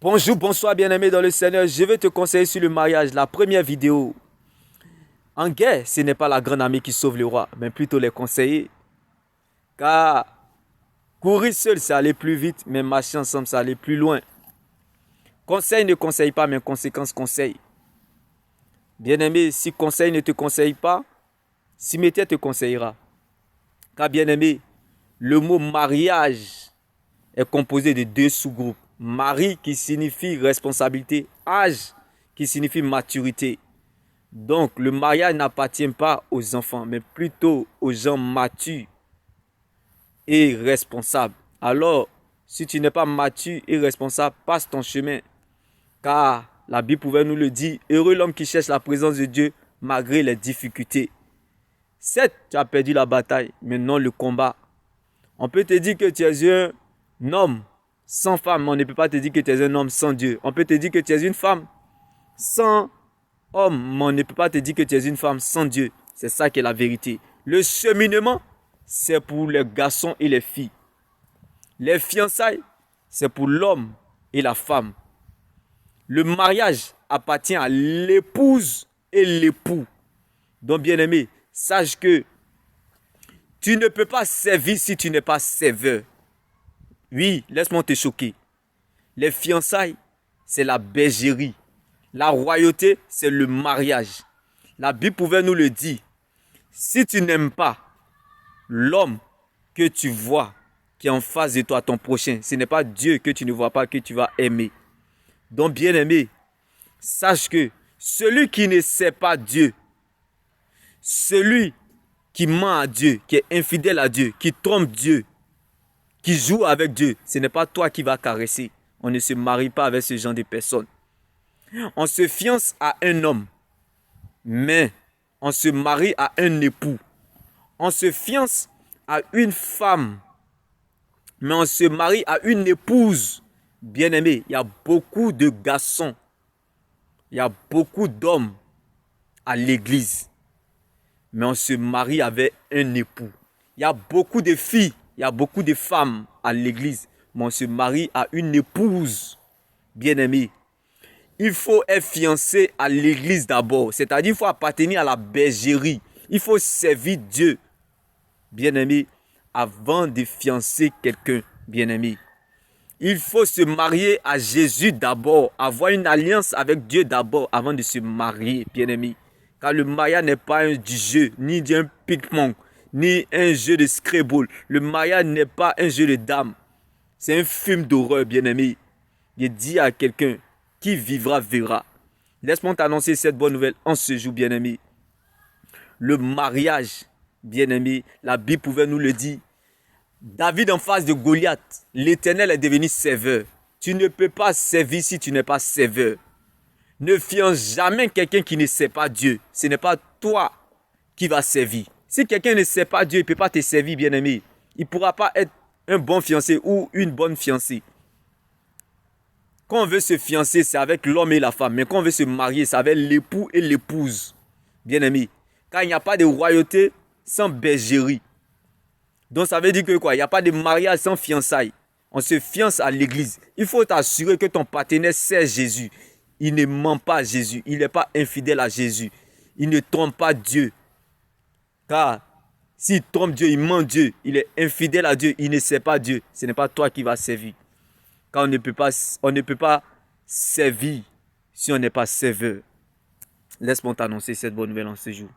Bonjour, bonsoir bien-aimé dans le Seigneur. Je vais te conseiller sur le mariage, la première vidéo. En guerre, ce n'est pas la grande armée qui sauve le roi, mais plutôt les conseillers. Car courir seul, c'est aller plus vite, mais marcher ensemble, c'est aller plus loin. Conseil ne conseille pas, mais conséquence conseille. Bien-aimé, si conseil ne te conseille pas, cimetière te conseillera. Car bien-aimé, le mot mariage est composé de deux sous-groupes. Mari qui signifie responsabilité, âge qui signifie maturité. Donc le mariage n'appartient pas aux enfants, mais plutôt aux gens matures et responsables. Alors, si tu n'es pas mature et responsable, passe ton chemin. Car la Bible pouvait nous le dire, heureux l'homme qui cherche la présence de Dieu malgré les difficultés. Certes, tu as perdu la bataille, mais non le combat. On peut te dire que tu es un homme sans femme, mais on ne peut pas te dire que tu es un homme sans Dieu. On peut te dire que tu es une femme sans homme, mais on ne peut pas te dire que tu es une femme sans Dieu. C'est ça qui est la vérité. Le cheminement, c'est pour les garçons et les filles. Les fiançailles, c'est pour l'homme et la femme. Le mariage appartient à l'épouse et l'époux. Donc bien aimé, sache que tu ne peux pas servir si tu n'es pas serveur. Oui, laisse-moi te choquer. Les fiançailles, c'est la bergerie. La royauté, c'est le mariage. La Bible pouvait nous le dire. Si tu n'aimes pas l'homme que tu vois qui est en face de toi, ton prochain, ce n'est pas Dieu que tu ne vois pas que tu vas aimer. Donc, bien aimé, sache que celui qui ne sait pas Dieu, celui qui ment à Dieu, qui est infidèle à Dieu, qui trompe Dieu, qui joue avec Dieu, ce n'est pas toi qui vas caresser. On ne se marie pas avec ce genre de personnes. On se fiance à un homme, mais on se marie à un époux. On se fiance à une femme, mais on se marie à une épouse. Bien aimé, il y a beaucoup de garçons, il y a beaucoup d'hommes à l'église, mais on se marie avec un époux. Il y a beaucoup de filles, il y a beaucoup de femmes à l'église, mais on se marie à une épouse. Bien aimé, il faut être fiancé à l'église d'abord, c'est-à-dire il faut appartenir à la bergerie. Il faut servir Dieu, bien aimé, avant de fiancer quelqu'un, bien aimé. Il faut se marier à Jésus d'abord, avoir une alliance avec Dieu d'abord avant de se marier, bien aimé. Car le mariage n'est pas un jeu, ni un ping-pong, ni un jeu de Scrabble. Le mariage n'est pas un jeu de dames. C'est un film d'horreur, bien aimé. Je dis à quelqu'un, qui vivra verra. Laisse-moi t'annoncer cette bonne nouvelle en ce jour, bien aimé. Le mariage, bien aimé, la Bible pouvait nous le dire. David en face de Goliath, l'Éternel est devenu serveur. Tu ne peux pas servir si tu n'es pas serveur. Ne fiance jamais quelqu'un qui ne sait pas Dieu. Ce n'est pas toi qui vas servir. Si quelqu'un ne sait pas Dieu, il ne peut pas te servir, bien aimé. Il ne pourra pas être un bon fiancé ou une bonne fiancée. Quand on veut se fiancer, c'est avec l'homme et la femme. Mais quand on veut se marier, c'est avec l'époux et l'épouse. Bien aimé. Car il n'y a pas de royauté sans bergerie. Donc ça veut dire que quoi? Il n'y a pas de mariage sans fiançailles. On se fiance à l'église. Il faut t'assurer que ton partenaire sert Jésus. Il ne ment pas à Jésus. Il n'est pas infidèle à Jésus. Il ne trompe pas Dieu. Car s'il trompe Dieu, il ment Dieu. Il est infidèle à Dieu. Il ne sert pas Dieu. Ce n'est pas toi qui vas servir. Car on ne peut pas servir si on n'est pas serveur. Laisse-moi t'annoncer cette bonne nouvelle en ce jour.